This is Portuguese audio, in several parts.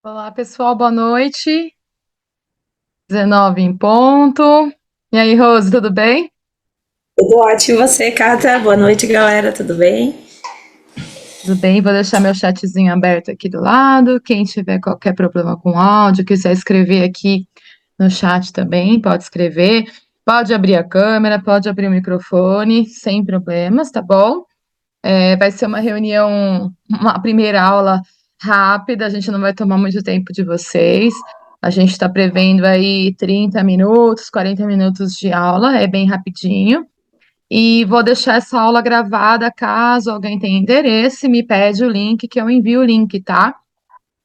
Olá, pessoal, boa noite. 19 em ponto. E aí, Rose, tudo bem? Tudo ótimo, e você, Cata? Boa noite, galera, tudo bem? Tudo bem, vou deixar meu chatzinho aberto aqui do lado. Quem tiver qualquer problema com áudio, quiser escrever aqui no chat também, pode escrever. Pode abrir a câmera, pode abrir o microfone, sem problemas, tá bom? Vai ser uma reunião, uma primeira aula rápida, a gente não vai tomar muito tempo de vocês. A gente está prevendo aí 30 minutos, 40 minutos de aula, é bem rapidinho. E vou deixar essa aula gravada, caso alguém tenha interesse, me pede o link, que eu envio o link, tá?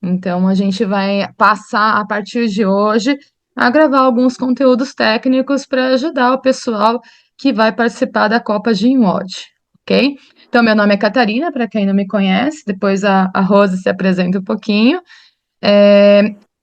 Então, a gente vai passar, a partir de hoje, a gravar alguns conteúdos técnicos para ajudar o pessoal que vai participar da Copa Gynwod, ok? Então, meu nome é Catarina, para quem não me conhece, depois a Rose se apresenta um pouquinho.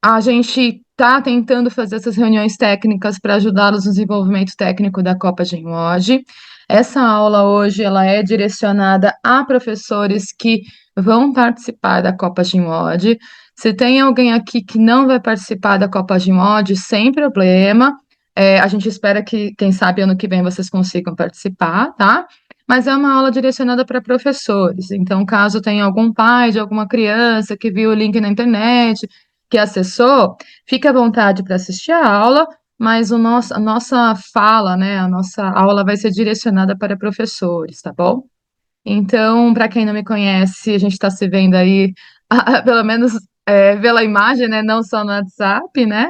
A gente está tentando fazer essas reuniões técnicas para ajudá-los no desenvolvimento técnico da Copa Gynwod. Essa aula hoje ela é direcionada a professores que vão participar da Copa Gynwod. Se tem alguém aqui que não vai participar da Copa Gynwod, sem problema. A gente espera que, quem sabe, ano que vem vocês consigam participar, tá? Mas é uma aula direcionada para professores. Então, caso tenha algum pai de alguma criança que viu o link na internet, que acessou, fique à vontade para assistir a aula, mas a nossa fala, né, a nossa aula vai ser direcionada para professores, tá bom? Então, para quem não me conhece, a gente está se vendo aí, pelo menos pela imagem, né, não só no WhatsApp, né?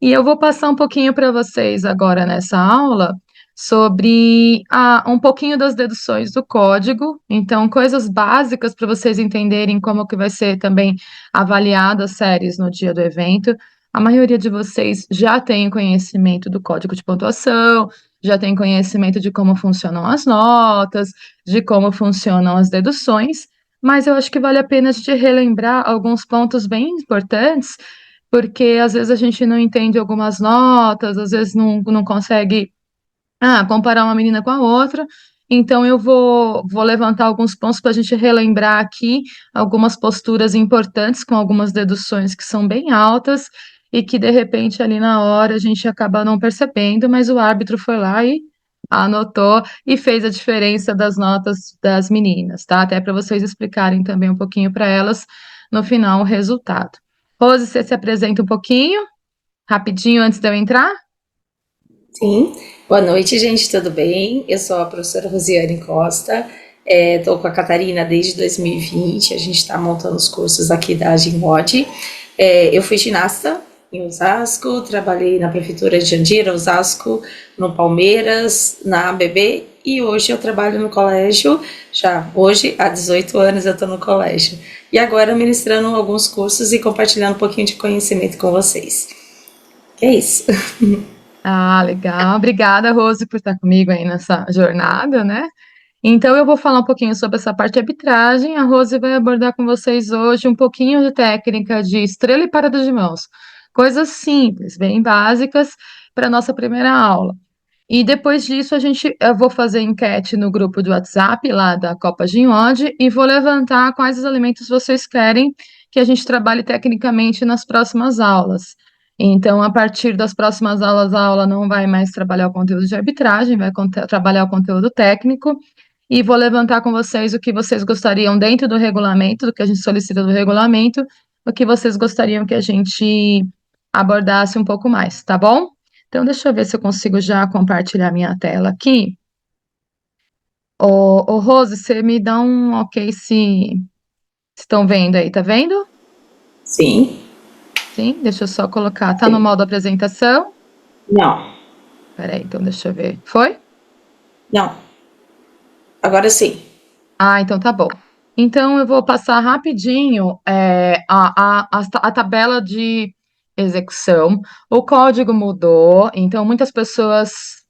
E eu vou passar um pouquinho para vocês agora nessa aula sobre um pouquinho das deduções do código, então coisas básicas para vocês entenderem como que vai ser também avaliado as séries no dia do evento. A maioria de vocês já tem conhecimento do código de pontuação, já tem conhecimento de como funcionam as notas, de como funcionam as deduções, mas eu acho que vale a pena a gente relembrar alguns pontos bem importantes porque às vezes a gente não entende algumas notas, às vezes não consegue comparar uma menina com a outra. Então, vou levantar alguns pontos para a gente relembrar aqui algumas posturas importantes com algumas deduções que são bem altas e que, de repente, ali na hora a gente acaba não percebendo, mas o árbitro foi lá e anotou e fez a diferença das notas das meninas, tá? Até para vocês explicarem também um pouquinho para elas no final o resultado. Rose, você se apresenta um pouquinho, rapidinho antes de eu entrar? Sim. Boa noite, gente, tudo bem? Eu sou a professora Rosiane Costa, estou com a Catarina desde 2020, a gente está montando os cursos aqui da Ginwod. Eu fui ginasta em Osasco, trabalhei na prefeitura de Jandira, Osasco, no Palmeiras, na ABB, e hoje eu trabalho no colégio, já hoje, há 18 anos eu estou no colégio. E agora ministrando alguns cursos e compartilhando um pouquinho de conhecimento com vocês. É isso. Ah, legal. Obrigada, Rose, por estar comigo aí nessa jornada, né? Então, eu vou falar um pouquinho sobre essa parte de arbitragem. A Rose vai abordar com vocês hoje um pouquinho de técnica de estrela e parada de mãos. Coisas simples, bem básicas para a nossa primeira aula. E depois disso, eu vou fazer enquete no grupo do WhatsApp lá da Copa Ginhode e vou levantar quais os elementos vocês querem que a gente trabalhe tecnicamente nas próximas aulas. Então, a partir das próximas aulas, a aula não vai mais trabalhar o conteúdo de arbitragem, vai trabalhar o conteúdo técnico e vou levantar com vocês o que vocês gostariam dentro do regulamento, do que a gente solicita do regulamento, o que vocês gostariam que a gente abordasse um pouco mais, tá bom? Então, deixa eu ver se eu consigo já compartilhar minha tela aqui. Ô, Rose, você me dá um ok se estão vendo aí, tá vendo? Sim. Sim, deixa eu só colocar. Tá no modo apresentação? Não. Peraí, então deixa eu ver. Foi? Não. Agora sim. Ah, então tá bom. Então eu vou passar rapidinho a tabela de execução. O código mudou, então muitas pessoas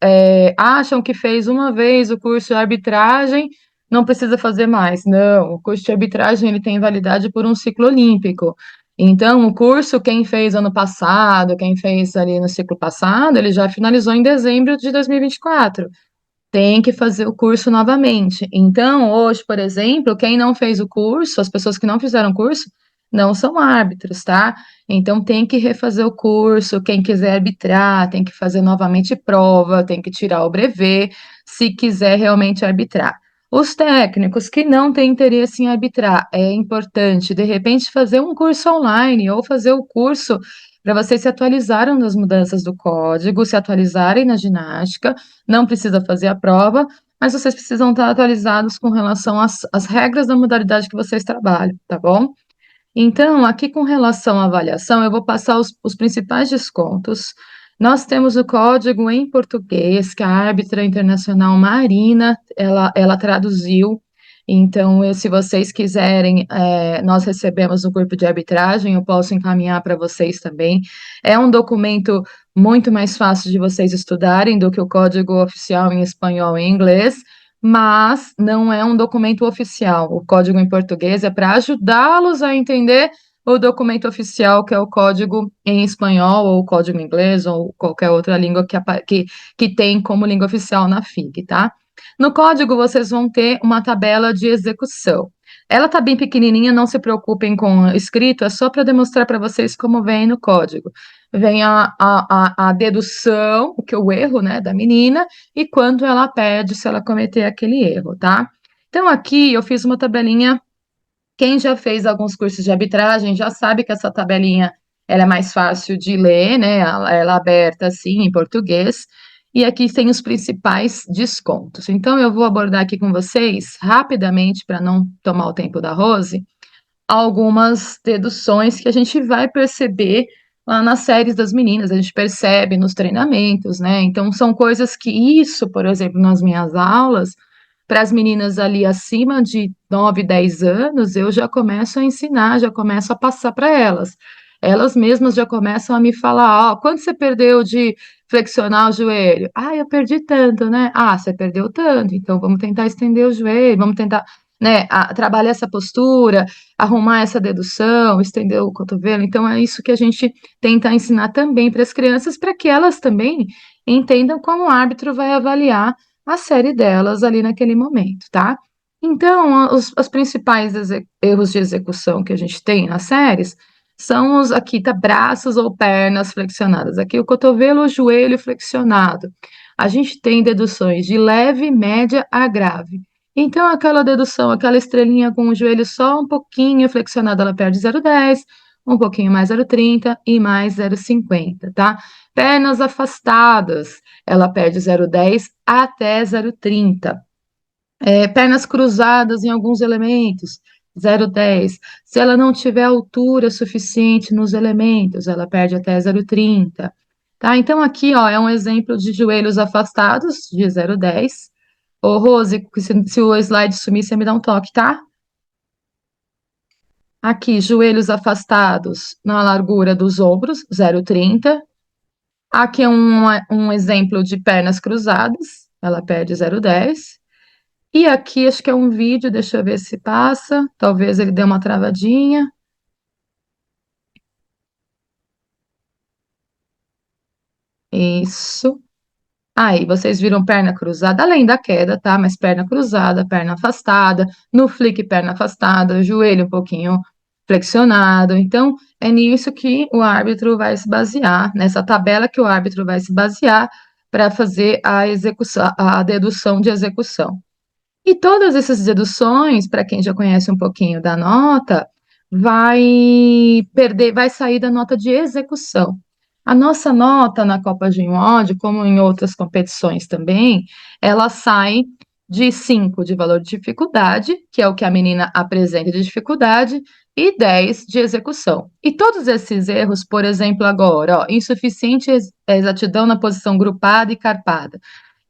acham que fez uma vez o curso de arbitragem, não precisa fazer mais. Não, o curso de arbitragem ele tem validade por um ciclo olímpico. Então, o curso, quem fez ano passado, quem fez ali no ciclo passado, ele já finalizou em dezembro de 2024 tem que fazer o curso novamente. Então, hoje, por exemplo, quem não fez o curso, as pessoas que não fizeram o curso, não são árbitros, tá? Então tem que refazer o curso, quem quiser arbitrar, tem que fazer novamente prova, tem que tirar o brevet, se quiser realmente arbitrar. Os técnicos que não têm interesse em arbitrar, é importante, de repente, fazer um curso online ou fazer o curso para vocês se atualizarem nas mudanças do código, se atualizarem na ginástica, não precisa fazer a prova, mas vocês precisam estar atualizados com relação às regras da modalidade que vocês trabalham, tá bom? Então, aqui com relação à avaliação, eu vou passar os principais descontos. Nós temos o código em português, que a árbitra internacional Marina, ela traduziu. Então, se vocês quiserem, nós recebemos o grupo de arbitragem, eu posso encaminhar para vocês também. É um documento muito mais fácil de vocês estudarem do que o código oficial em espanhol e inglês, mas não é um documento oficial. O código em português é para ajudá-los a entender o documento oficial, que é o código em espanhol, ou o código em inglês, ou qualquer outra língua que tem como língua oficial na FIG, tá? No código, vocês vão ter uma tabela de execução. Ela está bem pequenininha, não se preocupem com o escrito, é só para demonstrar para vocês como vem no código. Vem a dedução, o que é o erro, né, da menina, e quanto ela perde se ela cometer aquele erro, tá? Então, aqui eu fiz uma tabelinha. Quem já fez alguns cursos de arbitragem já sabe que essa tabelinha ela é mais fácil de ler, né? Ela é aberta assim em português. E aqui tem os principais descontos. Então, eu vou abordar aqui com vocês, rapidamente, para não tomar o tempo da Rose, algumas deduções que a gente vai perceber lá nas séries das meninas, a gente percebe nos treinamentos, né? Então, são coisas que isso, por exemplo, nas minhas aulas, para as meninas ali acima de 9, 10 anos, eu já começo a ensinar, já começo a passar para elas. Elas mesmas já começam a me falar, ó, quanto você perdeu de flexionar o joelho? Ah, eu perdi tanto, né? Ah, você perdeu tanto, então vamos tentar estender o joelho, vamos tentar, né, trabalhar essa postura, arrumar essa dedução, estender o cotovelo. Então, é isso que a gente tenta ensinar também para as crianças, para que elas também entendam como o árbitro vai avaliar a série delas ali naquele momento, tá? Então, os principais erros de execução que a gente tem nas séries são os aqui, tá? Braços ou pernas flexionadas. Aqui o cotovelo ou joelho flexionado. A gente tem deduções de leve, média a grave. Então, aquela dedução, aquela estrelinha com o joelho só um pouquinho flexionado, ela perde 0,10, um pouquinho mais 0,30 e mais 0,50, tá? Pernas afastadas, ela perde 0,10 até 0,30. Pernas cruzadas em alguns elementos, 0,10. Se ela não tiver altura suficiente nos elementos, ela perde até 0,30. Tá? Então, aqui, ó, é um exemplo de joelhos afastados, de 0,10. Ô, Rose, se o slide sumir, você me dá um toque, tá? Aqui, joelhos afastados na largura dos ombros, 0,30. Aqui é um exemplo de pernas cruzadas, ela perde 0,10. E aqui acho que é um vídeo, deixa eu ver se passa. Talvez ele dê uma travadinha. Isso. Aí, vocês viram perna cruzada, além da queda, tá? Mas perna cruzada, perna afastada, no flick, perna afastada, joelho um pouquinho flexionado. Então, é nisso que o árbitro vai se basear, nessa tabela que o árbitro vai se basear para fazer a execução, a dedução de execução. E todas essas deduções, para quem já conhece um pouquinho da nota, vai sair da nota de execução. A nossa nota na Copa Ginwod, como em outras competições também, ela sai de 5 de valor de dificuldade, que é o que a menina apresenta de dificuldade, e 10 de execução. E todos esses erros, por exemplo, agora, ó, insuficiente exatidão na posição grupada e carpada.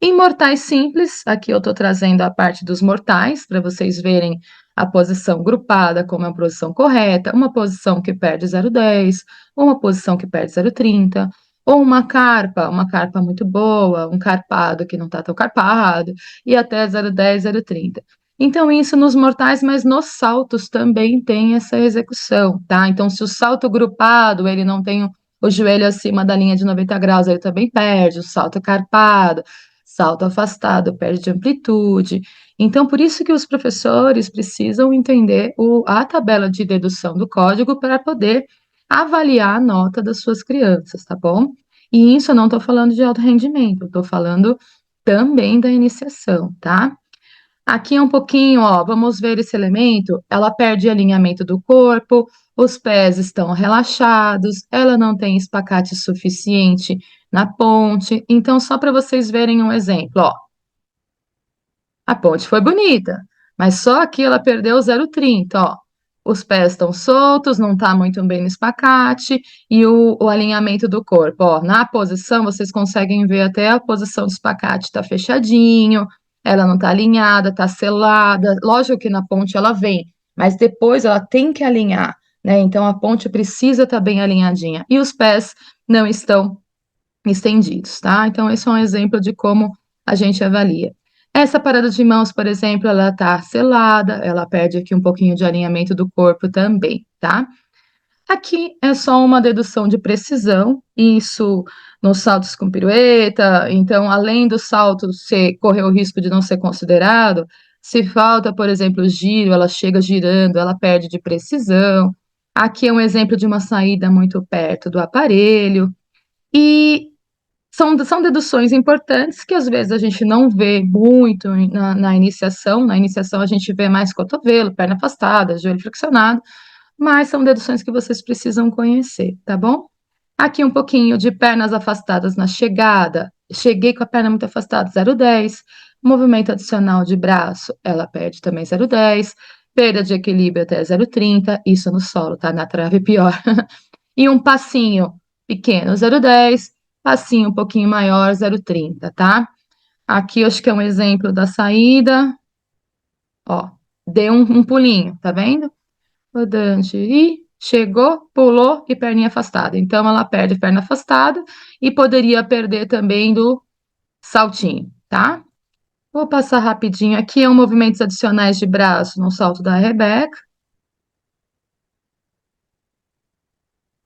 Em mortais simples, aqui eu estou trazendo a parte dos mortais, para vocês verem a posição grupada como é a posição correta, uma posição que perde 0,10, uma posição que perde 0,30, ou uma carpa muito boa, um carpado que não está tão carpado, e até 0,10, 0,30. Então, isso nos mortais, mas nos saltos também tem essa execução, tá? Então, se o salto grupado, ele não tem o joelho acima da linha de 90 graus, ele também perde, o salto carpado, salto afastado perde de amplitude. Então, por isso que os professores precisam entender a tabela de dedução do código para poder avaliar a nota das suas crianças, tá bom? E isso eu não estou falando de alto rendimento, estou falando também da iniciação, tá? Aqui é um pouquinho, ó, vamos ver esse elemento. Ela perde alinhamento do corpo, os pés estão relaxados, ela não tem espacate suficiente na ponte. Então, só para vocês verem um exemplo, ó. A ponte foi bonita, mas só aqui ela perdeu 0,30, ó. Os pés estão soltos, não está muito bem no espacate, e o alinhamento do corpo, ó. Na posição, vocês conseguem ver até a posição do espacate está fechadinho, ela não está alinhada, está selada. Lógico que na ponte ela vem, mas depois ela tem que alinhar, né? Então a ponte precisa estar bem alinhadinha. E os pés não estão estendidos, tá? Então, esse é um exemplo de como a gente avalia. Essa parada de mãos, por exemplo, ela tá selada, ela perde aqui um pouquinho de alinhamento do corpo também, tá? Aqui é só uma dedução de precisão, isso nos saltos com pirueta, então, além do salto correr o risco de não ser considerado, se falta, por exemplo, giro, ela chega girando, ela perde de precisão. Aqui é um exemplo de uma saída muito perto do aparelho, e são deduções importantes que às vezes a gente não vê muito na iniciação. Na iniciação a gente vê mais cotovelo, perna afastada, joelho flexionado, mas são deduções que vocês precisam conhecer, tá bom? Aqui um pouquinho de pernas afastadas na chegada. Cheguei com a perna muito afastada, 0,10. Movimento adicional de braço, ela perde também 0,10. Perda de equilíbrio até 0,30. Isso no solo, tá? Na trave pior. E um passinho pequeno, 0,10, passinho um pouquinho maior, 0,30, tá? Aqui eu acho que é um exemplo da saída, ó, deu um pulinho, tá vendo? Rodante, e chegou, pulou e perninha afastada. Então, ela perde perna afastada e poderia perder também do saltinho, tá? Vou passar rapidinho aqui, é um movimentos adicionais de braço no salto da Rebeca,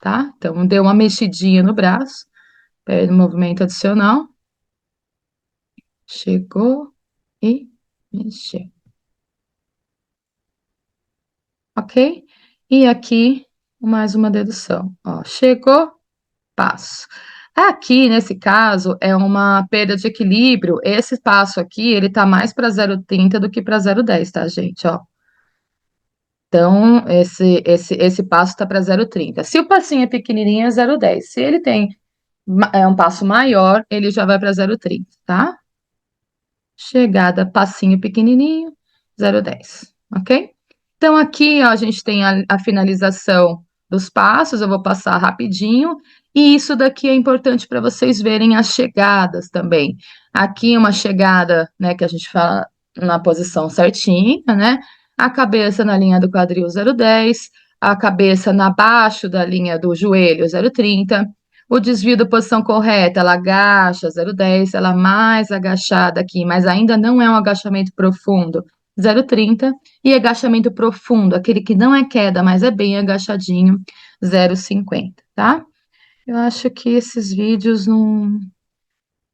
tá? Então, deu uma mexidinha no braço, perde o movimento adicional. Chegou e mexeu, ok? E aqui, mais uma dedução. Ó, chegou, passo. Aqui, nesse caso, é uma perda de equilíbrio. Esse passo aqui, ele tá mais para 0,30 do que para 0,10, tá, gente? Ó. Então, esse passo tá para 0,30. Se o passinho é pequenininho, é 0,10. Se ele tem um passo maior, ele já vai para 0,30, tá? Chegada, passinho pequenininho, 0,10, ok? Então, aqui, ó, a gente tem a finalização dos passos, eu vou passar rapidinho, e isso daqui é importante para vocês verem as chegadas também. Aqui, uma chegada, né, que a gente fala na posição certinha, né? A cabeça na linha do quadril, 0,10, a cabeça na baixo da linha do joelho, 0,30, o desvio da posição correta, ela agacha 0,10, ela mais agachada aqui, mas ainda não é um agachamento profundo, 0,30, e agachamento profundo, aquele que não é queda, mas é bem agachadinho, 0,50, tá? Eu acho que esses vídeos não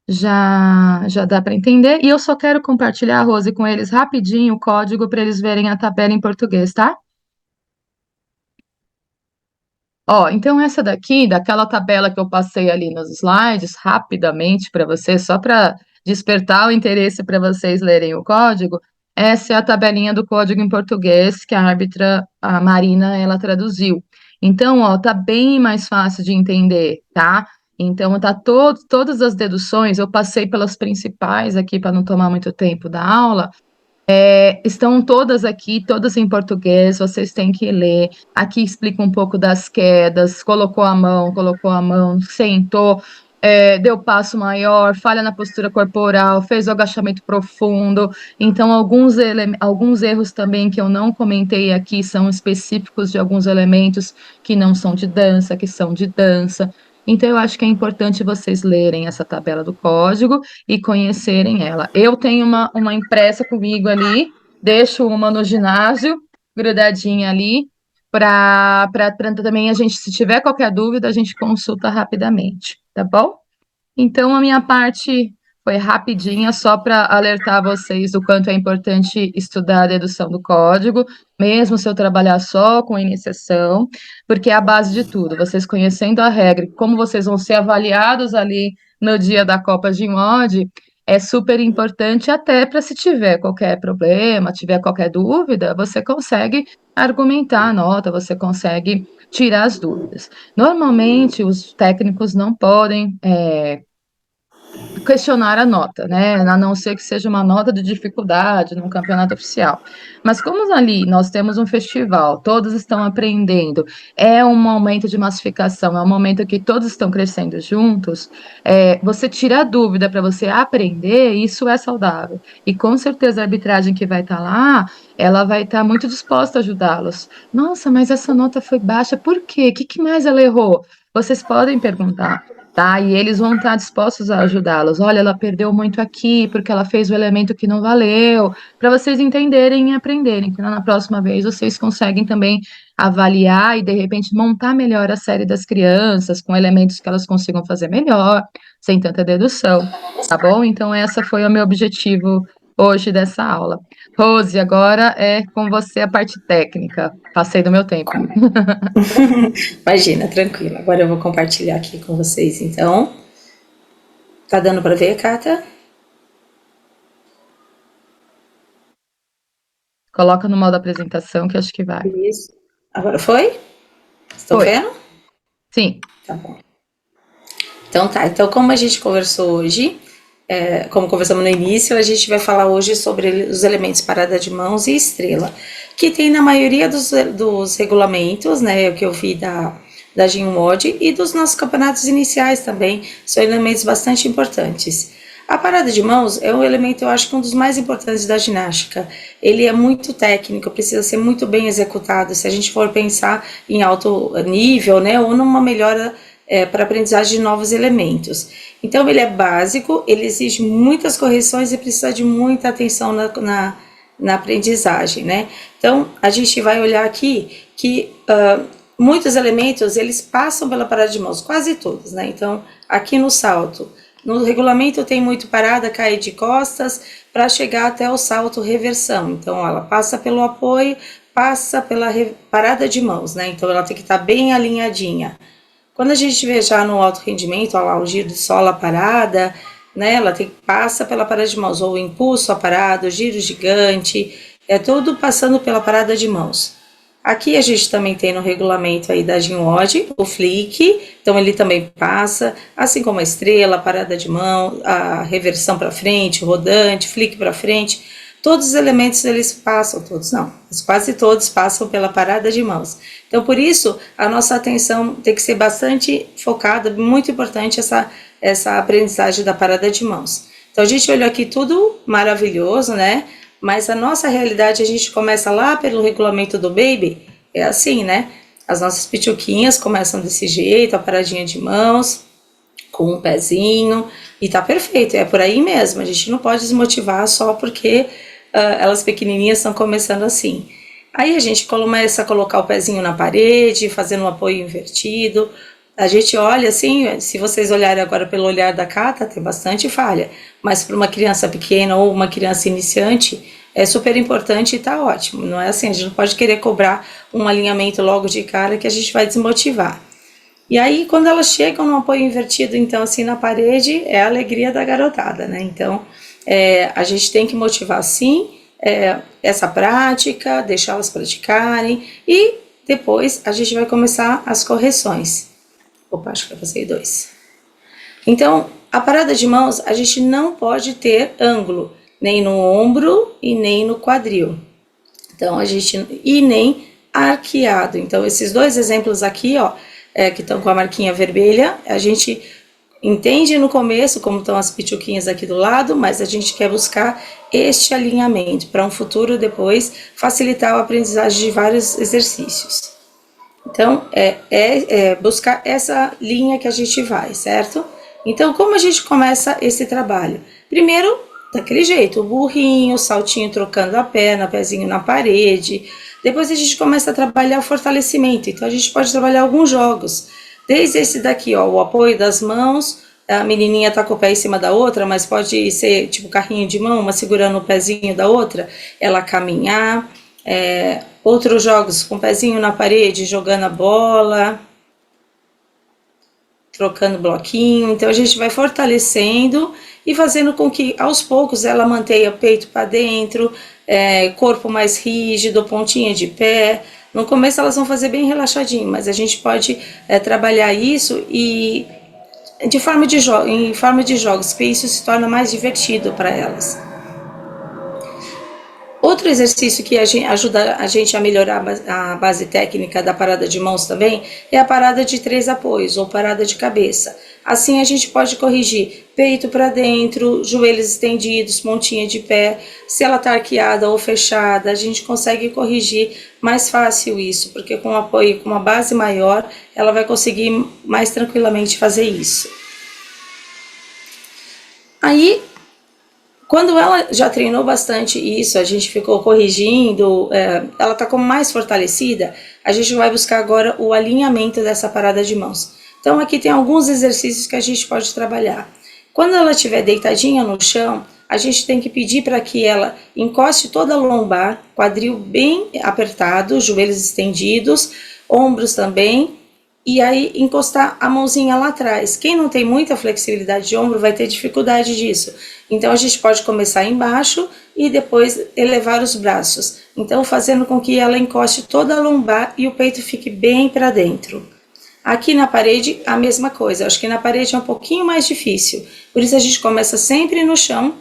já dá para entender, e eu só quero compartilhar, Rose, com eles rapidinho o código para eles verem a tabela em português, tá? Ó, então essa daqui, daquela tabela que eu passei ali nos slides, rapidamente para vocês, só para despertar o interesse para vocês lerem o código, essa é a tabelinha do código em português que a árbitra, a Marina, ela traduziu. Então, ó, tá bem mais fácil de entender, tá? Então, tá todas as deduções, eu passei pelas principais aqui para não tomar muito tempo da aula, estão todas aqui, todas em português, vocês têm que ler. Aqui explica um pouco das quedas, colocou a mão, sentou, deu passo maior, falha na postura corporal, fez o agachamento profundo. Então, alguns erros também que eu não comentei aqui são específicos de alguns elementos que não são de dança, que são de dança. Então, eu acho que é importante vocês lerem essa tabela do código e conhecerem ela. Eu tenho uma impressa comigo ali, deixo uma no ginásio, grudadinha ali, para também a gente, se tiver qualquer dúvida, a gente consulta rapidamente, tá bom? Então, a minha parte foi rapidinha, só para alertar vocês do quanto é importante estudar a dedução do código, mesmo se eu trabalhar só com iniciação, porque é a base de tudo. Vocês conhecendo a regra, e como vocês vão ser avaliados ali no dia da Copa de Mod, é super importante até para se tiver qualquer problema, tiver qualquer dúvida, você consegue argumentar a nota, você consegue tirar as dúvidas. Normalmente, os técnicos não podem questionar a nota, né? A não ser que seja uma nota de dificuldade num campeonato oficial. Mas como ali nós temos um festival, todos estão aprendendo, é um momento de massificação, é um momento que todos estão crescendo juntos, você tira a dúvida para você aprender, isso é saudável. E com certeza a arbitragem que vai estar lá, ela vai estar muito disposta a ajudá-los. Nossa, mas essa nota foi baixa, por quê? O que mais ela errou? Vocês podem perguntar. Tá? E eles vão estar dispostos a ajudá-los. Olha, ela perdeu muito aqui porque ela fez o elemento que não valeu, para vocês entenderem e aprenderem. Que na próxima vez vocês conseguem também avaliar e de repente montar melhor a série das crianças com elementos que elas consigam fazer melhor, sem tanta dedução, tá bom? Então essa foi o meu objetivo hoje dessa aula. Rose, agora é com você a parte técnica. Passei do meu tempo. Imagina, tranquilo. Agora eu vou compartilhar aqui com vocês, então. Tá dando para ver, Cata? Coloca no modo apresentação que acho que vai. Isso. Agora foi? Estão Foi. vendo? Sim. Tá bom. Então tá. Então, como a gente conversou hoje, como conversamos no início, a gente vai falar hoje sobre os elementos parada de mãos e estrela, que tem na maioria dos regulamentos, né? O que eu vi da GIMOD e dos nossos campeonatos iniciais também, são elementos bastante importantes. A parada de mãos é um elemento, eu acho que um dos mais importantes da ginástica. Ele é muito técnico, precisa ser muito bem executado. Se a gente for pensar em alto nível, né, ou numa melhora para aprendizagem de novos elementos. Então, ele é básico, ele exige muitas correções e precisa de muita atenção na aprendizagem, né? Então, a gente vai olhar aqui que muitos elementos, eles passam pela parada de mãos, quase todos, né? Então, aqui no salto, no regulamento tem muito parada, cair de costas, para chegar até o salto reversão. Então, ela passa pelo apoio, passa pela parada de mãos, né? Então, ela tem que estar bem alinhadinha. Quando a gente vê já no alto rendimento, ó lá, o giro de sola parada, né? Ela passa pela parada de mãos, ou o impulso a parada, o giro gigante, é tudo passando pela parada de mãos. Aqui a gente também tem no regulamento aí da GIMOD o flick, então ele também passa, assim como a estrela, a parada de mão, a reversão para frente, o rodante, flick para frente, todos os elementos eles passam, todos não, mas quase todos passam pela parada de mãos. Então por isso a nossa atenção tem que ser bastante focada, muito importante essa aprendizagem da parada de mãos. Então a gente olhou aqui tudo maravilhoso, né? Mas a nossa realidade, a gente começa lá pelo regulamento do baby, é assim, né? As nossas pituquinhas começam desse jeito, a paradinha de mãos, com um pezinho, e tá perfeito, é por aí mesmo. A gente não pode desmotivar só porque elas pequenininhas estão começando assim. Aí a gente começa a colocar o pezinho na parede, fazendo um apoio invertido. A gente olha assim, se vocês olharem agora pelo olhar da Cata, tem bastante falha, mas para uma criança pequena ou uma criança iniciante, é super importante e tá ótimo. Não é assim, a gente não pode querer cobrar um alinhamento logo de cara que a gente vai desmotivar. E aí, quando elas chegam no apoio invertido, então assim, na parede, é a alegria da garotada, né? Então, a gente tem que motivar sim essa prática, deixá-las praticarem e depois a gente vai começar as correções. Opa, acho que eu passei 2. Então, a parada de mãos, a gente não pode ter ângulo, nem no ombro e nem no quadril. Então, e nem arqueado. Então, esses dois exemplos aqui, ó, que estão com a marquinha vermelha, a gente entende no começo como estão as pituquinhas aqui do lado, mas a gente quer buscar este alinhamento para um futuro depois facilitar a aprendizagem de vários exercícios. Então, buscar essa linha que a gente vai, certo? Então, como a gente começa esse trabalho? Primeiro, daquele jeito, o burrinho, o saltinho trocando a perna, pezinho na parede. Depois a gente começa a trabalhar o fortalecimento. Então, a gente pode trabalhar alguns jogos. Desde esse daqui, ó, o apoio das mãos, a menininha está com o pé em cima da outra, mas pode ser tipo carrinho de mão, uma segurando o pezinho da outra, ela caminhar. Outros jogos com o pezinho na parede, jogando a bola, trocando bloquinho. Então a gente vai fortalecendo e fazendo com que aos poucos ela mantenha o peito para dentro, corpo mais rígido, pontinha de pé. No começo elas vão fazer bem relaxadinho, mas a gente pode trabalhar isso e em forma de jogos, que isso se torna mais divertido para elas. Outro exercício que ajuda a gente a melhorar a base técnica da parada de mãos também é a parada de 3 apoios ou parada de cabeça. Assim a gente pode corrigir peito para dentro, joelhos estendidos, pontinha de pé. Se ela está arqueada ou fechada, a gente consegue corrigir mais fácil isso, porque com apoio, com uma base maior, ela vai conseguir mais tranquilamente fazer isso. Aí, quando ela já treinou bastante isso, a gente ficou corrigindo, ela está como mais fortalecida, a gente vai buscar agora o alinhamento dessa parada de mãos. Então aqui tem alguns exercícios que a gente pode trabalhar. Quando ela estiver deitadinha no chão, a gente tem que pedir para que ela encoste toda a lombar, quadril bem apertado, joelhos estendidos, ombros também, e aí encostar a mãozinha lá atrás. Quem não tem muita flexibilidade de ombro vai ter dificuldade disso. Então a gente pode começar embaixo e depois elevar os braços. Então fazendo com que ela encoste toda a lombar e o peito fique bem para dentro. Aqui na parede a mesma coisa, acho que na parede é um pouquinho mais difícil. Por isso a gente começa sempre no chão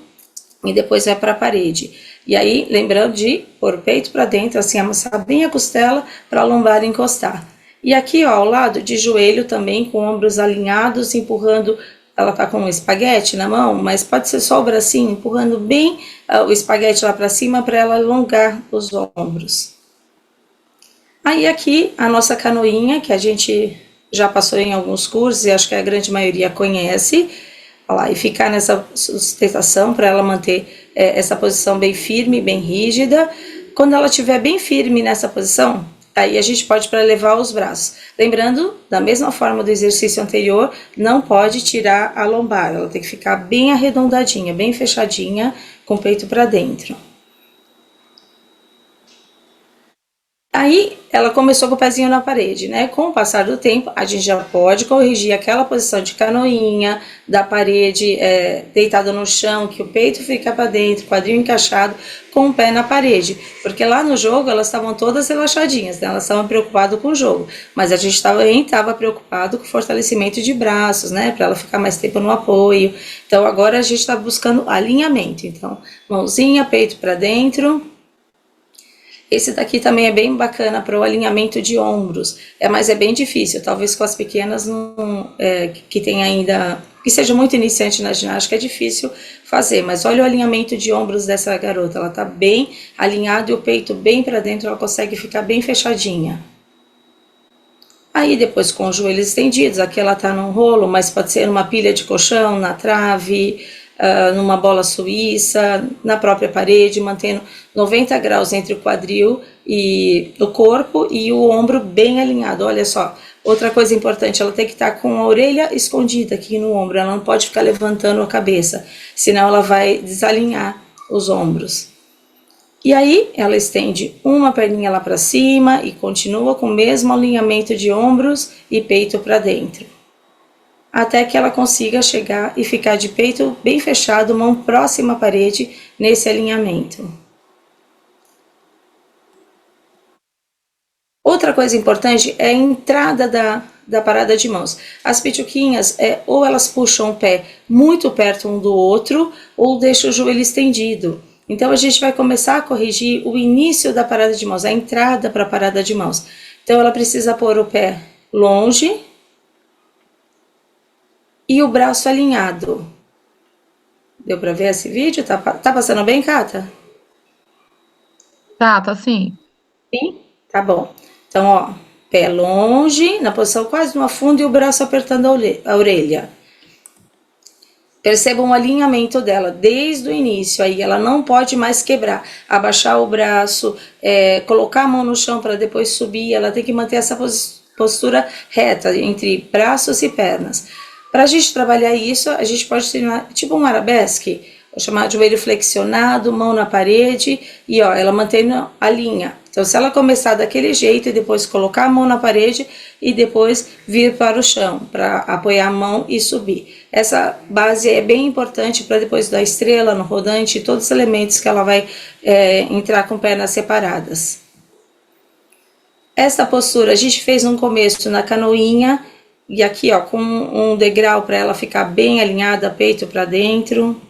e depois vai para a parede. E aí lembrando de pôr o peito para dentro, assim amassar bem a costela para a lombar encostar. E aqui, ó, ao lado de joelho também, com ombros alinhados, empurrando, ela tá com um espaguete na mão, mas pode ser só o bracinho, empurrando bem o espaguete lá para cima para ela alongar os ombros. Aí aqui a nossa canoinha, que a gente já passou em alguns cursos e acho que a grande maioria conhece, olha lá, e ficar nessa sustentação para ela manter essa posição bem firme, bem rígida. Quando ela estiver bem firme nessa posição, aí a gente pode para levar os braços. Lembrando, da mesma forma do exercício anterior, não pode tirar a lombar, ela tem que ficar bem arredondadinha, bem fechadinha, com o peito para dentro. Aí ela começou com o pezinho na parede, né? Com o passar do tempo, a gente já pode corrigir aquela posição de canoinha, da parede deitada no chão, que o peito fica para dentro, quadril encaixado, com o pé na parede. Porque lá no jogo elas estavam todas relaxadinhas, né? Elas estavam preocupadas com o jogo. Mas a gente também estava preocupado com o fortalecimento de braços, né? Para ela ficar mais tempo no apoio. Então agora a gente está buscando alinhamento. Então, mãozinha, peito para dentro. Esse daqui também é bem bacana para o alinhamento de ombros, mas é bem difícil, talvez com as pequenas não, que tem ainda, que seja muito iniciante na ginástica, é difícil fazer, mas olha o alinhamento de ombros dessa garota, ela está bem alinhada e o peito bem para dentro, ela consegue ficar bem fechadinha. Aí depois com os joelhos estendidos, aqui ela está num rolo, mas pode ser numa pilha de colchão, na trave, numa bola suíça, na própria parede, mantendo 90 graus entre o quadril e o corpo e o ombro bem alinhado. Olha só, outra coisa importante, ela tem que estar com a orelha escondida aqui no ombro, ela não pode ficar levantando a cabeça, senão ela vai desalinhar os ombros. E aí ela estende uma perninha lá para cima e continua com o mesmo alinhamento de ombros e peito para dentro, até que ela consiga chegar e ficar de peito bem fechado, mão próxima à parede, nesse alinhamento. Outra coisa importante é a entrada da parada de mãos. As pituquinhas, ou elas puxam o pé muito perto um do outro, ou deixam o joelho estendido. Então a gente vai começar a corrigir o início da parada de mãos, a entrada para a parada de mãos. Então ela precisa pôr o pé longe e o braço alinhado. Deu para ver esse vídeo? Tá passando bem, Cata? Tá sim. Sim? Tá bom. Então, ó, pé longe, na posição quase no afundo e o braço apertando a orelha. Percebam o alinhamento dela desde o início, aí ela não pode mais quebrar, abaixar o braço, colocar a mão no chão para depois subir, ela tem que manter essa postura reta entre braços e pernas. Para a gente trabalhar isso, a gente pode treinar tipo um arabesque, vou chamar de joelho flexionado, mão na parede e ó, ela mantendo a linha. Então, se ela começar daquele jeito e depois colocar a mão na parede e depois vir para o chão, para apoiar a mão e subir. Essa base é bem importante para depois da estrela, no rodante, todos os elementos que ela vai entrar com pernas separadas. Essa postura a gente fez no começo na canoinha e aqui ó, com um degrau para ela ficar bem alinhada, peito para dentro.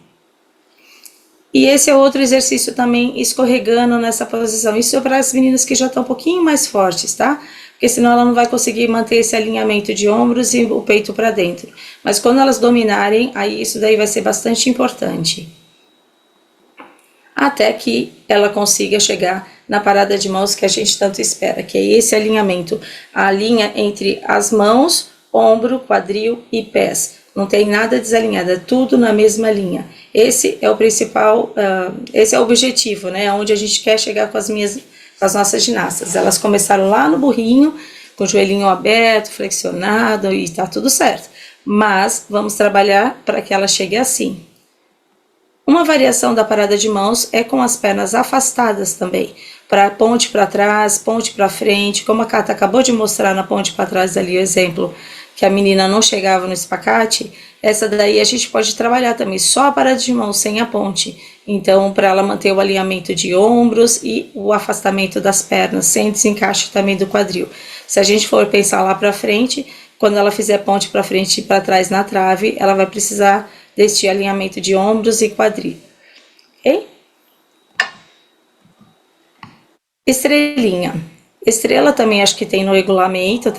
E esse é outro exercício também escorregando nessa posição. Isso é para as meninas que já estão um pouquinho mais fortes, tá? Porque senão ela não vai conseguir manter esse alinhamento de ombros e o peito para dentro. Mas quando elas dominarem, aí isso daí vai ser bastante importante. Até que ela consiga chegar na parada de mãos que a gente tanto espera, que é esse alinhamento. A linha entre as mãos, ombro, quadril e pés. Não tem nada desalinhado, é tudo na mesma linha. Esse é o principal, esse é o objetivo, né? Onde a gente quer chegar com as nossas ginastas. Elas começaram lá no burrinho, com o joelhinho aberto, flexionado e tá tudo certo. Mas vamos trabalhar para que ela chegue assim. Uma variação da parada de mãos é com as pernas afastadas também, para ponte para trás, ponte para frente, como a Cata acabou de mostrar na ponte para trás ali o exemplo, que a menina não chegava no espacate, essa daí a gente pode trabalhar também, só a parada de mão, sem a ponte. Então, para ela manter o alinhamento de ombros e o afastamento das pernas, sem desencaixe também do quadril. Se a gente for pensar lá para frente, quando ela fizer ponte para frente e para trás na trave, ela vai precisar deste alinhamento de ombros e quadril. Ok? Estrelinha. Estrela também acho que tem no regulamento,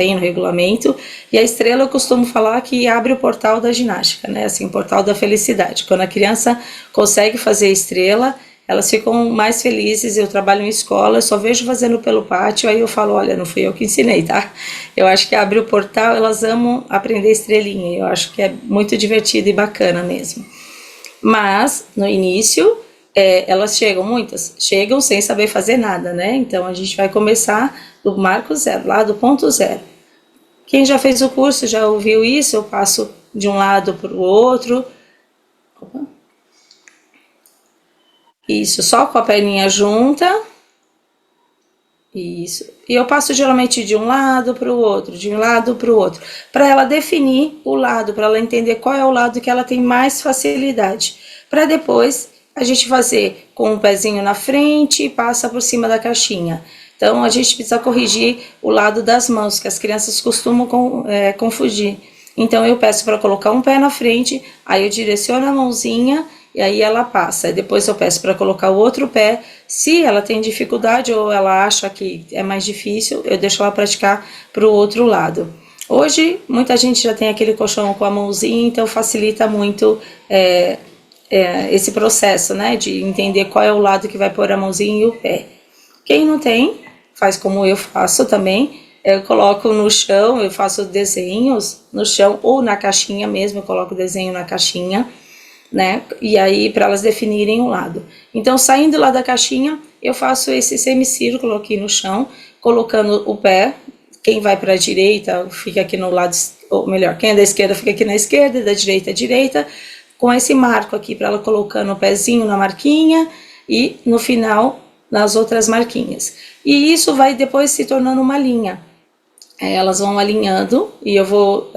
e a estrela eu costumo falar que abre o portal da ginástica, né? Assim, o portal da felicidade. Quando a criança consegue fazer estrela, elas ficam mais felizes. Eu trabalho em escola, eu só vejo fazendo pelo pátio, aí eu falo, olha, não fui eu que ensinei, tá? Eu acho que abre o portal, elas amam aprender estrelinha, eu acho que é muito divertido e bacana mesmo. Mas, no início, elas chegam, muitas, chegam sem saber fazer nada, né? Então, a gente vai começar do marco zero, lá do ponto zero. Quem já fez o curso, já ouviu isso, eu passo de um lado para o outro. Opa. Isso, só com a perninha junta. Isso. E eu passo geralmente de um lado para o outro, de um lado para o outro, para ela definir o lado, para ela entender qual é o lado que ela tem mais facilidade. Para depois a gente fazer com o pezinho na frente e passa por cima da caixinha. Então a gente precisa corrigir o lado das mãos, que as crianças costumam confundir. Então eu peço para colocar um pé na frente, aí eu direciono a mãozinha e aí ela passa. Depois eu peço para colocar o outro pé. Se ela tem dificuldade ou ela acha que é mais difícil, eu deixo ela praticar para o outro lado. Hoje, muita gente já tem aquele colchão com a mãozinha, então facilita muito esse processo, né? De entender qual é o lado que vai pôr a mãozinha e o pé. Quem não tem, faz como eu faço também. Eu coloco no chão, eu faço desenhos no chão ou na caixinha mesmo, eu coloco desenho na caixinha, né? E aí para elas definirem o lado. Então, saindo lá da caixinha, eu faço esse semicírculo aqui no chão, colocando o pé. Quem vai para a direita fica aqui no lado, ou melhor, quem é da esquerda fica aqui na esquerda, e da direita à direita, com esse marco aqui para ela colocando o pezinho na marquinha e no final nas outras marquinhas. E isso vai depois se tornando uma linha. Elas vão alinhando e eu vou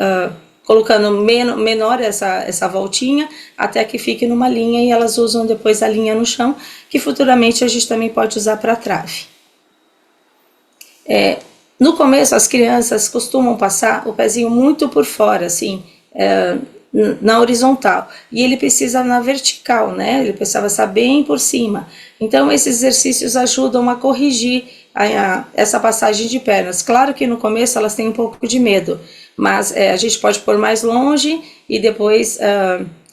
colocando menor essa voltinha até que fique numa linha e elas usam depois a linha no chão, que futuramente a gente também pode usar para trave. No começo as crianças costumam passar o pezinho muito por fora, assim, na horizontal, e ele precisa na vertical, né? Ele precisava estar bem por cima. Então esses exercícios ajudam a corrigir essa passagem de pernas. Claro que no começo elas têm um pouco de medo, mas a gente pode pôr mais longe e depois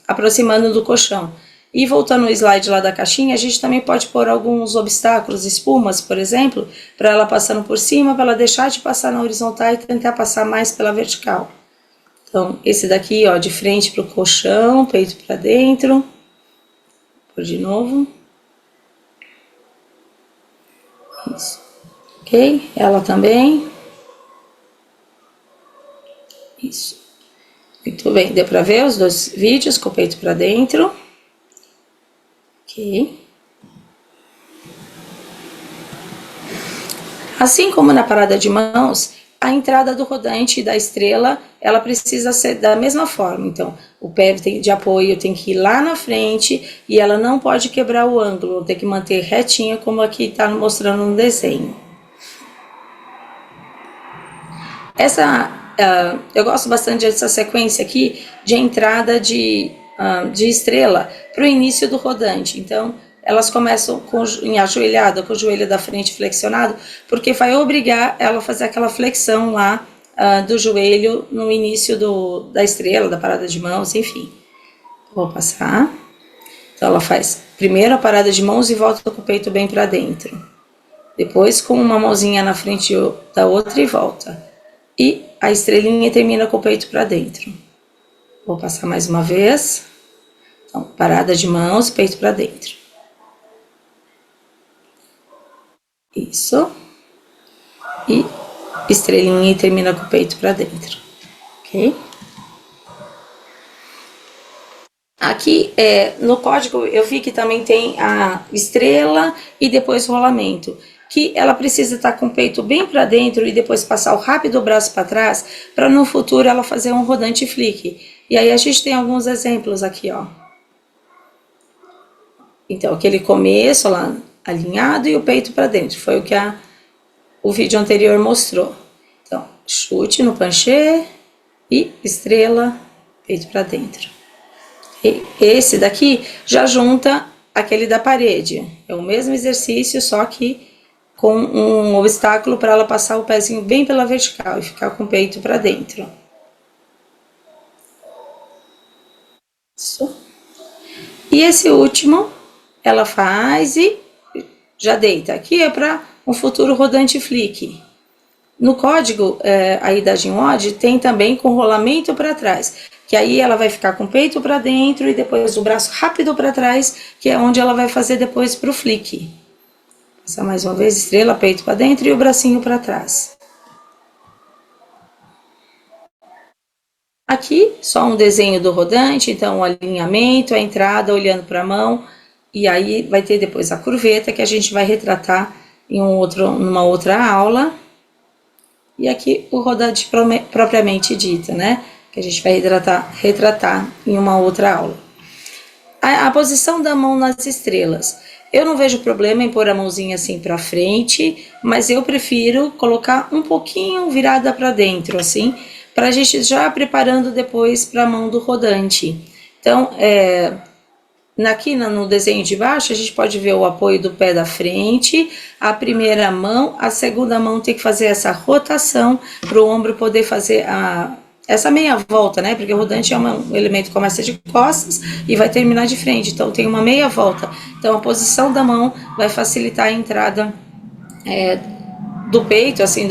aproximando do colchão. E voltando ao slide lá da caixinha, a gente também pode pôr alguns obstáculos, espumas, por exemplo, para ela passando por cima, para ela deixar de passar na horizontal e tentar passar mais pela vertical. Então, esse daqui, ó, de frente para o colchão, peito para dentro. Por de novo. Isso. Ok? Ela também. Isso. Muito bem, deu para ver os dois vídeos com o peito para dentro. Ok. Assim como na parada de mãos, a entrada do rodante e da estrela, ela precisa ser da mesma forma. Então, o pé de apoio tem que ir lá na frente e ela não pode quebrar o ângulo, tem que manter retinha, como aqui está mostrando no desenho. Eu gosto bastante dessa sequência aqui de entrada de estrela para o início do rodante. Então, elas começam em ajoelhada, com o joelho da frente flexionado, porque vai obrigar ela a fazer aquela flexão lá do joelho no início da estrela, da parada de mãos, enfim. Vou passar. Então, ela faz primeiro a parada de mãos e volta com o peito bem para dentro. Depois, com uma mãozinha na frente da outra e volta. E a estrelinha termina com o peito para dentro. Vou passar mais uma vez. Então, parada de mãos, peito para dentro. Isso. E estrelinha e termina com o peito para dentro. Ok? Aqui no código eu vi que também tem a estrela e depois rolamento, que ela precisa estar com o peito bem para dentro e depois passar o rápido braço para trás, para no futuro ela fazer um rodante flick. E aí a gente tem alguns exemplos aqui, ó. Então, aquele começo lá alinhado e o peito para dentro, foi o que o vídeo anterior mostrou. Então, chute no panchê e estrela, peito para dentro. Esse daqui já junta aquele da parede. É o mesmo exercício, só que com um obstáculo para ela passar o pezinho bem pela vertical e ficar com o peito para dentro. Isso. E esse último, ela faz e já deita. Aqui é para um futuro rodante flick. No código aí da Ginwod tem também com rolamento para trás, que aí ela vai ficar com o peito para dentro e depois o braço rápido para trás, que é onde ela vai fazer depois para o flick. Passar mais uma vez, estrela, peito para dentro e o bracinho para trás. Aqui, só um desenho do rodante, então o alinhamento, a entrada, olhando para a mão, e aí vai ter depois a curveta, que a gente vai retratar numa outra aula. E aqui o rodante propriamente dito, né? Que a gente vai retratar em uma outra aula. A posição da mão nas estrelas. Eu não vejo problema em pôr a mãozinha assim para frente, mas eu prefiro colocar um pouquinho virada para dentro, assim, para a gente já preparando depois para a mão do rodante. Então, aqui no desenho de baixo, a gente pode ver o apoio do pé da frente, a primeira mão, a segunda mão tem que fazer essa rotação para o ombro poder fazer essa meia volta, né? Porque o rodante é um elemento que começa de costas e vai terminar de frente, então tem uma meia volta. Então a posição da mão vai facilitar a entrada do peito, assim,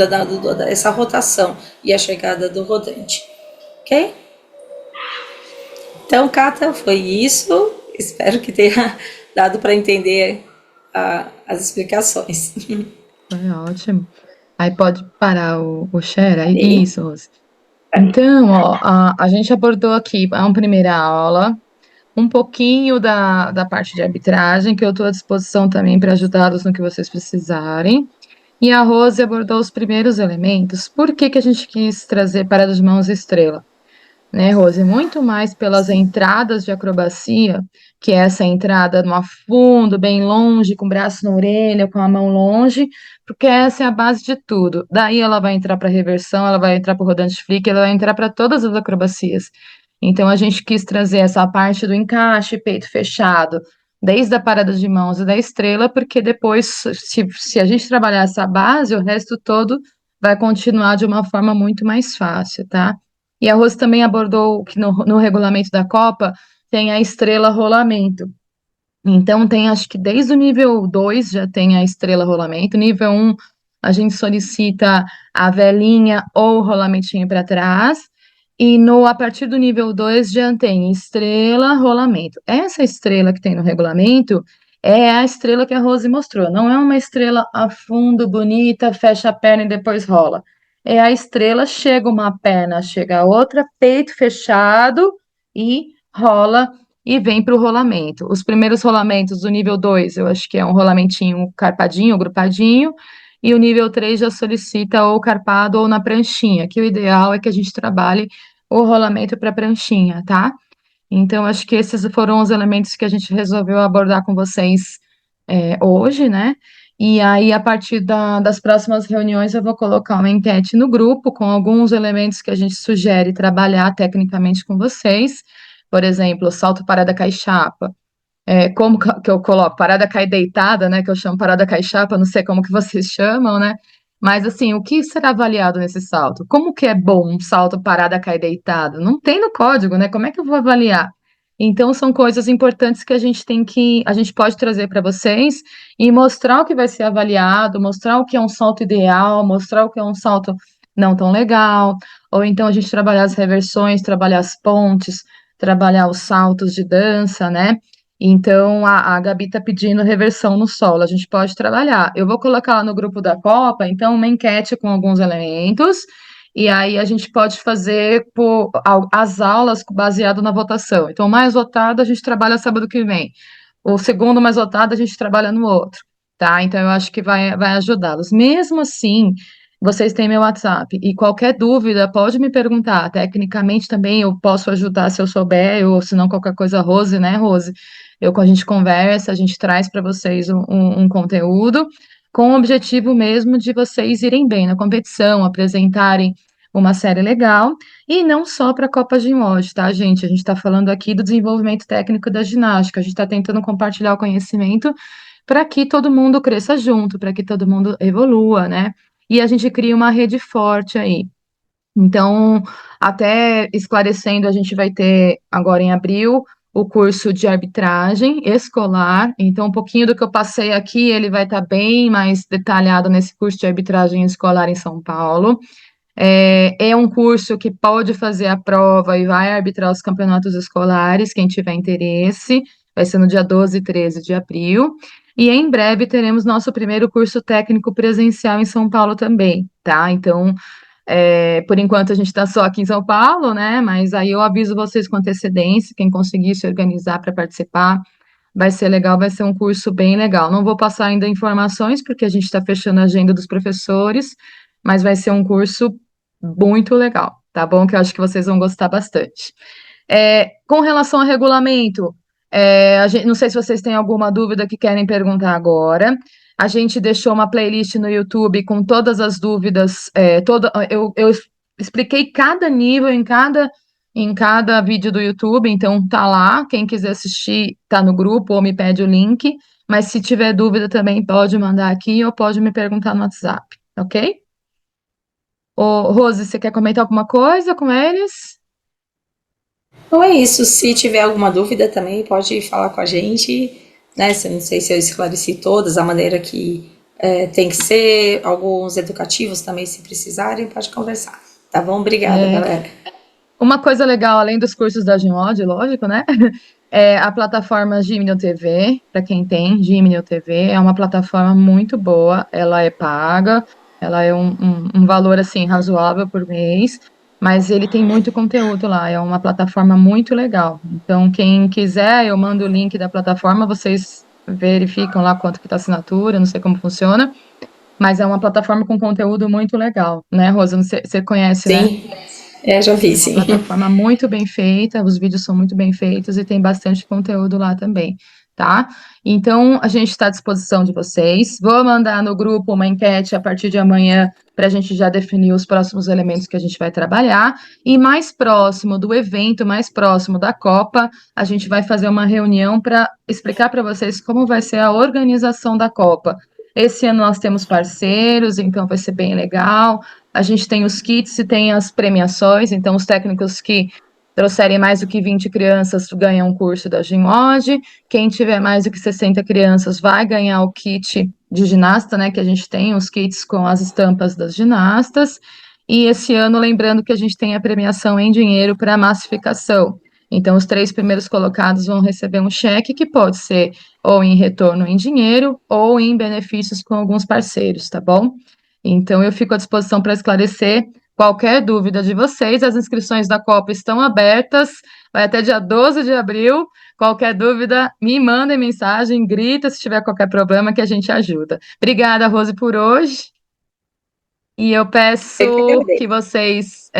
essa rotação e a chegada do rodante, ok? Então, Cata, foi isso. Espero que tenha dado para entender as explicações. Foi ótimo. Aí pode parar o share aí? Sim. Isso, Rose. Então, ó, a gente abordou aqui a primeira aula, um pouquinho da parte de arbitragem, que eu estou à disposição também para ajudá-los no que vocês precisarem. E a Rose abordou os primeiros elementos. Por que que a gente quis trazer parada de mãos e estrela? Né, Rose? Muito mais pelas entradas de acrobacia, que é essa entrada no afundo, bem longe, com o braço na orelha, com a mão longe, porque essa é a base de tudo. Daí ela vai entrar para reversão, ela vai entrar para o rodante flick, ela vai entrar para todas as acrobacias. Então a gente quis trazer essa parte do encaixe, peito fechado, desde a parada de mãos e da estrela, porque depois, se a gente trabalhar essa base, o resto todo vai continuar de uma forma muito mais fácil, tá? E a Rose também abordou que no regulamento da Copa tem a estrela rolamento. Então, tem, acho que desde o nível 2 já tem a estrela rolamento. Nível um a gente solicita a velinha ou o rolamentinho para trás. E a partir do nível 2 já tem estrela, rolamento. Essa estrela que tem no regulamento é a estrela que a Rose mostrou. Não é uma estrela a fundo, bonita, fecha a perna e depois rola. é a estrela, chega uma perna, chega a outra, peito fechado e rola e vem para o rolamento. Os primeiros rolamentos do nível 2, eu acho que é um rolamentinho carpadinho, grupadinho, e o nível 3 já solicita ou carpado ou na pranchinha, que o ideal é que a gente trabalhe o rolamento para pranchinha, tá? Então, acho que esses foram os elementos que a gente resolveu abordar com vocês hoje, né? E aí, a partir das próximas reuniões, eu vou colocar uma enquete no grupo com alguns elementos que a gente sugere trabalhar tecnicamente com vocês. Por exemplo, salto parada caixapa. Como que eu coloco? Parada cai deitada, né? Que eu chamo parada caixapa, não sei como que vocês chamam, né? Mas assim, o que será avaliado nesse salto? Como que é bom um salto parada cai deitada? Não tem no código, né? Como é que eu vou avaliar? Então, são coisas importantes que a gente pode trazer para vocês e mostrar o que vai ser avaliado, mostrar o que é um salto ideal, mostrar o que é um salto não tão legal, ou então a gente trabalhar as reversões, trabalhar as pontes, trabalhar os saltos de dança, né? Então, a Gabi está pedindo reversão no solo, a gente pode trabalhar. Eu vou colocar lá no grupo da Copa, então, uma enquete com alguns elementos, e aí a gente pode fazer as aulas baseado na votação. Então, o mais votado a gente trabalha sábado que vem. O segundo mais votado a gente trabalha no outro, tá? Então, eu acho que vai ajudá-los. Mesmo assim, vocês têm meu WhatsApp, e qualquer dúvida pode me perguntar. Tecnicamente também eu posso ajudar se eu souber, ou se não qualquer coisa, Rose, né, Rose? A gente conversa, a gente traz para vocês um conteúdo com o objetivo mesmo de vocês irem bem na competição, apresentarem uma série legal, e não só para a Copa Gimod, tá, gente? A gente está falando aqui do desenvolvimento técnico da ginástica, a gente está tentando compartilhar o conhecimento para que todo mundo cresça junto, para que todo mundo evolua, né? E a gente cria uma rede forte aí. Então, até esclarecendo, a gente vai ter agora em abril o curso de arbitragem escolar. Então, um pouquinho do que eu passei aqui, ele vai estar bem mais detalhado nesse curso de arbitragem escolar em São Paulo. É um curso que pode fazer a prova e vai arbitrar os campeonatos escolares, quem tiver interesse. Vai ser no dia 12 e 13 de abril. E em breve teremos nosso primeiro curso técnico presencial em São Paulo também, tá? Então, por enquanto a gente está só aqui em São Paulo, né? Mas aí eu aviso vocês com antecedência, quem conseguir se organizar para participar, vai ser legal, vai ser um curso bem legal. Não vou passar ainda informações, porque a gente está fechando a agenda dos professores, mas vai ser um curso muito legal, tá bom? Que eu acho que vocês vão gostar bastante. Com relação ao regulamento, não sei se vocês têm alguma dúvida que querem perguntar agora. A gente deixou uma playlist no YouTube com todas as dúvidas, eu expliquei cada nível em cada vídeo do YouTube, então tá lá. Quem quiser assistir, tá no grupo ou me pede o link. Mas se tiver dúvida também pode mandar aqui ou pode me perguntar no WhatsApp, ok? Ô, Rose, você quer comentar alguma coisa com eles? Então é isso. Se tiver alguma dúvida também, pode falar com a gente, né? Não sei se eu esclareci todas, a maneira que tem que ser, alguns educativos também, se precisarem, pode conversar. Tá bom? Obrigada, É, galera. Uma coisa legal, além dos cursos da Gimod, lógico, né? É a plataforma Gimnio TV, para quem tem Gimnio TV, é uma plataforma muito boa, ela é paga, ela é um valor, assim, razoável por mês, mas ele tem muito conteúdo lá, é uma plataforma muito legal. Então, quem quiser, eu mando o link da plataforma, vocês verificam lá quanto que tá a assinatura, não sei como funciona, mas é uma plataforma com conteúdo muito legal, né, Rosa? Você conhece, né? Sim, já vi, É uma sim. plataforma muito bem feita, os vídeos são muito bem feitos e tem bastante conteúdo lá também, tá? Então, a gente está à disposição de vocês. Vou mandar no grupo uma enquete a partir de amanhã para a gente já definir os próximos elementos que a gente vai trabalhar. E mais próximo do evento, mais próximo da Copa, a gente vai fazer uma reunião para explicar para vocês como vai ser a organização da Copa. Esse ano nós temos parceiros, então vai ser bem legal. A gente tem os kits e tem as premiações, então os técnicos que trouxerem mais do que 20 crianças ganham um curso da Gimod. Quem tiver mais do que 60 crianças vai ganhar o kit de ginasta, né? Que a gente tem os kits com as estampas das ginastas. E esse ano, lembrando que a gente tem a premiação em dinheiro para massificação. Então, os 3 primeiros colocados vão receber um cheque que pode ser ou em retorno em dinheiro ou em benefícios com alguns parceiros, tá bom? Então, eu fico à disposição para esclarecer qualquer dúvida de vocês. As inscrições da Copa estão abertas, vai até dia 12 de abril. Qualquer dúvida, me mandem mensagem, grita se tiver qualquer problema que a gente ajuda. Obrigada, Rose, por hoje. E eu Eu que peço que agradeço. vocês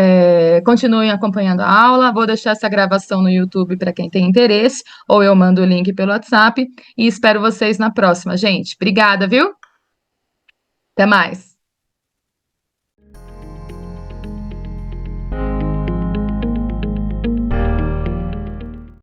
continuem acompanhando a aula. Vou deixar essa gravação no YouTube para quem tem interesse, ou eu mando o link pelo WhatsApp. E espero vocês na próxima, gente. Obrigada, viu? Até mais.